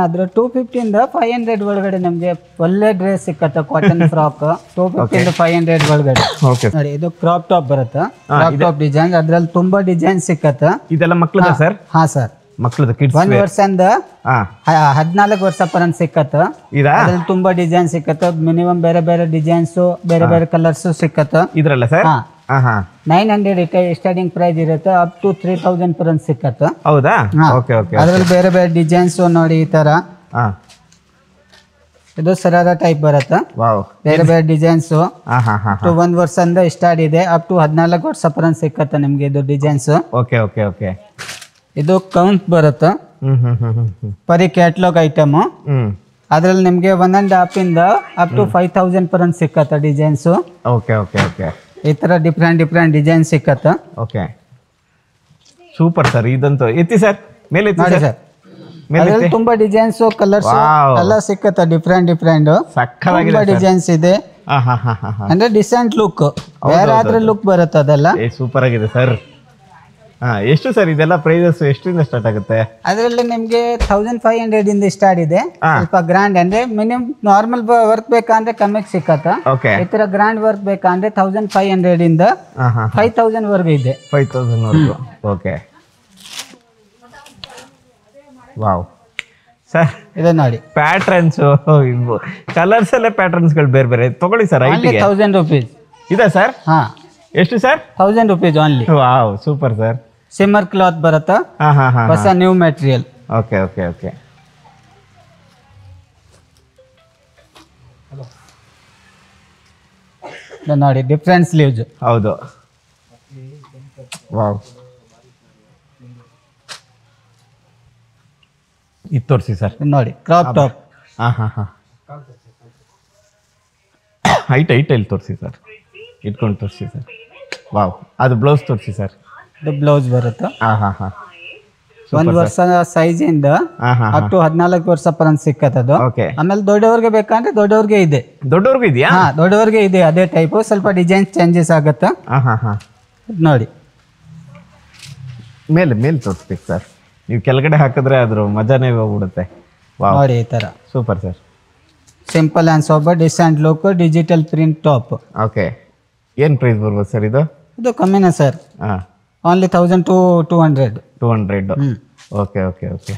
ಆದ್ರೆ 250 ಇಂದ 500 ಒಳಗಡೆ ನಮಗೆ ಒಳ್ಳೆ ಡ್ರೆಸ್ ಸಿಕ್ಕತ್ತೆ. ಕಾಟನ್ ಫ್ರಾಕ್ 250 ಇಂದ 500 ಒಳಗಡೆ. ನೋಡಿ ಇದು ಕ್ರಾಪ್ ಟಾಪ್ ಬರುತ್ತೆ. ಕ್ರಾಪ್ ಟಾಪ್ ಡಿಸೈನ್ ಅದ್ರಲ್ಲಿ ತುಂಬಾ ಡಿಸೈನ್ ಸಿಕ್ಕತ್ತೆ. ಇದೆಲ್ಲ ಮಕ್ಕಳದ ಸರ್? ಹಾ ಸರ್, ಮಕ್ಕಳದ ಕಿಡ್ಸ್ 1 ವರ್ಷದಿಂದ 14 ವರ್ಷ ಪರ್ಯಂತ ಸಿಕ್ಕತ್ತೆ. ಅದ್ರಲ್ಲಿ ತುಂಬಾ ಡಿಸೈನ್ ಸಿಕ್ಕತ್ತೆ. ಮಿನಿಮಮ್ ಬೇರೆ ಬೇರೆ ಡಿಸೈನ್ಸ್, ಬೇರೆ ಬೇರೆ ಕಲರ್ಸ್ ಸಿಕ್ಕತ್ತೆ ಇದ್ರಲ್ಲ ಸರ್. 900 ಸ್ಟಾರ್ಟಿಂಗ್ ಪ್ರೈಸ್ ಇರುತ್ತೆ, ಅಪ್ ಟು 3000 ಪರ್ಯಂತ ಸಿಕ್ಕತ್ತೆ. ಹೌದಾ? Okay okay. ಅದ್ರಲ್ಲಿ ಬೇರೆ ಬೇರೆ ಡಿಸೈನ್ಸ್ ನೋಡಿ ಈ ತರ. ಇದು ಸರಾರ ಟೈಪ್ ಬರುತ್ತೆ. ಬೇರೆ ಬೇರೆ ಡಿಸೈನ್ಸ್ 1 ವರ್ಷದಿಂದ ಸ್ಟಾರ್ಟ್ ಇದೆ, ಅಪ್ ಟು 14 ವರ್ಷ ಪರ್ಯಂತ ಸಿಕ್ಕತ್ತೆ ನಿಮ್ಗೆ ಇದು ಡಿಸೈನ್ಸ್. Okay okay okay. ಇದು ಕೌಂಟ್ ಬರುತ್ತೆ, ಬರೀ ಕ್ಯಾಟ್ಲಾಗ್ ಐಟಮ್. ಅದ್ರಲ್ಲಿ ನಿಮ್ಗೆ 1.5 ಇಂದ ಅಪ್ ಟು 5000 ಪರ್ಯಂತ ಸಿಕ್ಕತ್ತೆ ಡಿಸೈನ್ಸ್. Okay okay okay. ಈ ತರ ಡಿಫ್ರೆಂಟ್ ಡಿಫ್ರೆಂಟ್ ಡಿಸೈನ್ ಸಿಕ್ಕತ್ತೆ. Okay super sir. ಇದಂತೂ ಎತ್ತಿ ಸರ್, ಮೇಲೆ ಎತ್ತಿ ನೋಡಿ ಸರ್. ಅದ್ರಲ್ಲಿ ತುಂಬಾ ಡಿಸೈನ್ಸ್, ಕಲರ್ಸ್ ಎಲ್ಲ ಸಿಕ್ಕತ್ತೆ. ಡಿಫ್ರೆಂಟ್ ಡಿಫ್ರೆಂಟ್ ತುಂಬಾ ಡಿಸೈನ್ಸ್ ಇದೆ. ಅಂದ್ರೆ ಡಿಸೆಂಟ್ ಲುಕ್, ಬೇರೆ ಆದ್ರೆ ಲುಕ್ ಬರುತ್ತೆ ಅದೆಲ್ಲ. ಸೂಪರ್ ಆಗಿದೆ ಸರ್. ಎಷ್ಟು ಸರ್ ಇದೆಲ್ಲ ಪ್ರೈಸಸ್ ಎಷ್ಟರಿಂದ ಸ್ಟಾರ್ಟ್ ಆಗುತ್ತೆ? ಅದರಲ್ಲಿ ನಿಮ್ಗೆ 1500 ಇಂದ ಸ್ಟಾರ್ಟ್ ಇದೆ. ಸ್ವಲ್ಪ ಗ್ರ್ಯಾಂಡ್ ಅಂದ್ರೆ ಮಿನಿಮಮ್ ನಾರ್ಮಲ್ ವರ್ಕ್ ಬೇಕಂದ್ರೆ ಕಮ್ಮಿಗೆ ಸಿಕ್ಕತ್ತ. ಈ ತರ ಗ್ರ್ಯಾಂಡ್ ವರ್ಕ್ ಬೇಕಂದ್ರೆ 1500 ಇಂದ 5000 ವರ್ಗ ಇದೆ. 5000 ವರ್ಗು. Okay wow sir. ಇದು ನೋಡಿ ಪ್ಯಾಟರ್ನ್ಸ್, ಕಲರ್ಸ್ ಎಲ್ಲ ಪ್ಯಾಟರ್ನ್ಸ್ಗಳು ಬೇರೆ ಬೇರೆ. ತಗೊಳ್ಳಿ ಸರ್. 1000 ರೂಪೀಸ್ ಇದೆ ಸರ್. ಎಷ್ಟು sir? 1000 rupees only. Wow super sir. ಸಿಮ್ಮರ್ cloth ಬರುತ್ತಾ, ಹೊಸ new material. Okay okay okay. ನೋಡಿ ಡಿಫ್ರೆಂಟ್ ಸ್ಲೀವ್ಸ್. ಹೌದು ವಾವ್. ಇದು ತೋರಿಸಿ ಸರ್. ನೋಡಿ ಕ್ರಾಪ್ ಟಾಪ್. ಹೈಟ್ ಇಲ್ಲಿ ತೋರಿಸಿ ಸರ್, ಇಟ್ಕೊಂಡು ತೋರಿಸಿ ಸರ್. ವಾವ್. ಅದು ಬ್ಲೌಸ್ ತೋರಿಸಿ ಸರ್. ಇದು ಬ್ಲೌಸ್ ಬರುತ್ತೆ. 1 ವರ್ಷ ಸೈಜ್ ಇಂದ ಅಪ್ ಟು 14 ವರ್ಷ ಪರ್ಯಂತ ಸಿಕ್ಕತ್ತದು. ಆಮೇಲೆ ದೊಡ್ಡವ್ರಿಗೆ ಬೇಕಂದ್ರೆ ದೊಡ್ಡವ್ರಿಗೆ ಇದೆ. ದೊಡ್ಡವ್ರಿಗೆ ಇದೆಯಾ? ದೊಡ್ಡವ್ರಿಗೆ ಇದೆ ಅದೇ ಟೈಪ್. ಸ್ವಲ್ಪ ಡಿಸೈನ್ ಚೇಂಜಸ್ ಆಗುತ್ತೆ. ನೋಡಿ ಮೇಲೆ ಮೇಲೆ ತೋರಿಸ್ಬೇಕು ಸರ್. ನೀವು ಕೆಳಗಡೆ ಹಾಕಿದ್ರೆ ಅದ್ರ ಮಜಾನೇ ಹೋಗ್ಬಿಡುತ್ತೆ. ನೋಡಿ ಈ ತರ super sir. Simple and sober decent look, digital print top. Okay. ಏನು ಪ್ರೈಸ್ ಬರ್ಬೋದು ಸರ್ ಇದು? ಇದು ಕಮ್ಮಿನ sir, only 1000 to 200. Okay okay okay.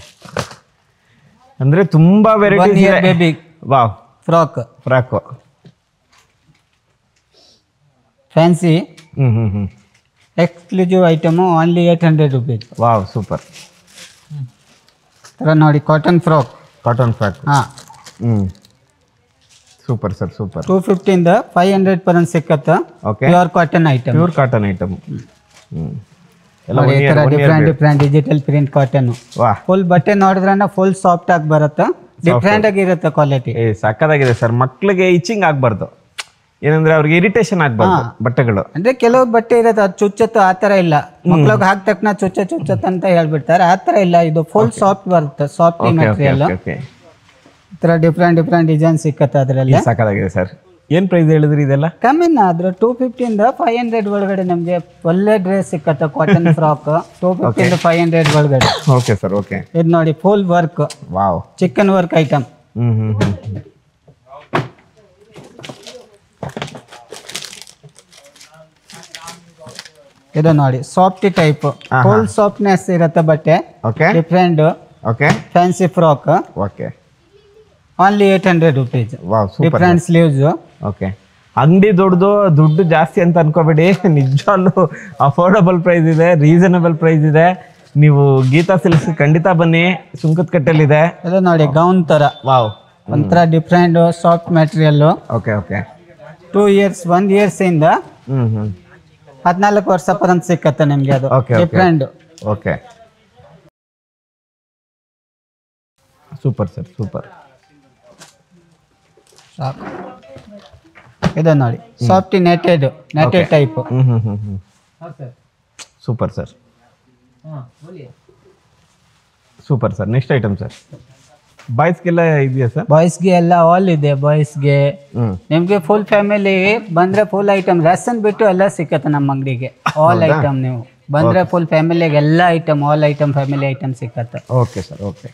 ಅಂದರೆ ತುಂಬ variety. Baby wow. Frock fancy exclusive item, only 800 rupees. Wow super. ನೋಡಿ cotton frock. Super sir super. 250 ಇಂದ 500 ಪರ್ಯಂತ ಸಿಕ್ಕತ್ತ. Pure cotton item. Different digital print cotton. Full ಬಟ್ಟೆ ನೋಡಿದ್ರೆ ಫುಲ್ ಸಾಫ್ಟ್ ಆಗಿ ಬರುತ್ತೆ, ಡಿಫ್ರೆಂಟ್ ಆಗಿರುತ್ತೆ ಕ್ವಾಲಿಟಿ. ಸಕ್ಕತ್ತಾಗಿದೆ ಸರ್. ಮಕ್ಳಿಗೆ ಇಚಿಂಗ್ ಆಗ್ಬಾರ್ದು, ಏನಂದ್ರೆ ಅವ್ರಿಗೆ ಇರಿಟೇಷನ್ ಆಗ್ಬಾರ್ದು ಬಟ್ಟೆಗಳು. ಅಂದ್ರೆ ಕೆಲವು ಬಟ್ಟೆ ಇರುತ್ತೆ ಅದು ಚುಚ್ಚತ್ತು, ಆತರ ಇಲ್ಲ. ಮಕ್ಳಿಗೆ ಹಾಕ್ ತಕ್ಷಣ ಚುಚ್ಚತ್ ಅಂತ ಹೇಳ್ಬಿಡ್ತಾರೆ, ಆತರ ಇಲ್ಲ. ಇದು ಫುಲ್ ಸಾಫ್ಟ್ ಬರುತ್ತೆ, ಸಾಫ್ಟ್ ಮೆಟೀರಿಯಲ್. ಈ ತರ ಡಿಫ್ರೆಂಟ್ ಡಿಸೈನ್ ಸಿಕ್ಕತ್ತೆ ಅದರಲ್ಲಿ. ಸಕ್ಕತ್ತಾಗಿದೆ ಸರ್. ಏನು ಪ್ರೈಸ್ ಹೇಳಿದ್ರಿ ಇದೆಲ್ಲ? ಕಮ್ಮಿನ ಆದ್ರೆ 250 ಇಂದ 500 ಒಳಗಡೆ ನಮಗೆ ಒಳ್ಳೆ ಡ್ರೆಸ್ ಸಿಕ್ಕತ್ತೆ. ಕಾಟನ್ ಫ್ರಾಕ್ 250 ಇಂದ 500 ಒಳಗಡೆ. Okay sir okay. ಇದು ನೋಡಿ full work. Wow. Chikan work item. ಇದು ನೋಡಿ ಸಾಫ್ಟ್ ಟೈಪ್, ಫುಲ್ ಸಾಫ್ಟ್ನೆಸ್ ಇರುತ್ತೆ ಬಟ್ಟೆ. Different fancy frock. Only 800 rupees. Different sleeves. Okay. ಅಂಗಡಿ ದೊಡ್ಡದು, ದುಡ್ಡು ಜಾಸ್ತಿ ಅಂತ ಅನ್ಕೋಬೇಡಿ. ನಿಜವಾಗ್ಲೂ ಅಫೋರ್ಡಬಲ್ ಪ್ರೈಸ್ ಇದೆ, ರೀಸನಬಲ್ ಪ್ರೈಸ್ ಇದೆ. ನೀವು ಗೀತಾ ಸಿಲ್ಕ್ಸ್ ಖಂಡಿತ ಬನ್ನಿ, ಸುಂಕದಕಟ್ಟೆಲಿದೆ. ಇದು ನೋಡಿ ಗೌನ್ ತರ. ವಾವ್. ಒಂಥರ different soft material. Okay okay. 2 years 1 years ಇಂದ 14 ವರ್ಷ ಪರ್ಯಂತ ಸಿಕ್ಕತ್ತೆ ನಿಮ್ಗೆ. ಅದು different. Okay super sir super. ಇದು ನೋಡಿ soft netted type. Super sir super sir. Next item sir. ಬಾಯ್ಸ್ಗೆಲ್ಲ ಇದೆಯಾ ಸರ್? ಬಾಯ್ಸ್ಗೆ ಎಲ್ಲ ಆಲ್ ಇದೆ. ಬಾಯ್ಸ್ಗೆ ನಿಮ್ಗೆ ಫುಲ್ ಫ್ಯಾಮಿಲಿ ಬಂದ್ರೆ ಫುಲ್ ಐಟಮ್, ರೇಷನ್ ಬಿಟ್ಟು ಎಲ್ಲ ಸಿಕ್ಕತ್ತೆ ನಮ್ಮ ಅಂಗಡಿಗೆ. ಆಲ್ ಐಟಮ್ ನೀವು ಬಂದ್ರೆ ಫುಲ್ ಫ್ಯಾಮಿಲಿಗೆ ಎಲ್ಲ item, all item family item ಸಿಕ್ಕತ್ತೆ. Okay sir okay.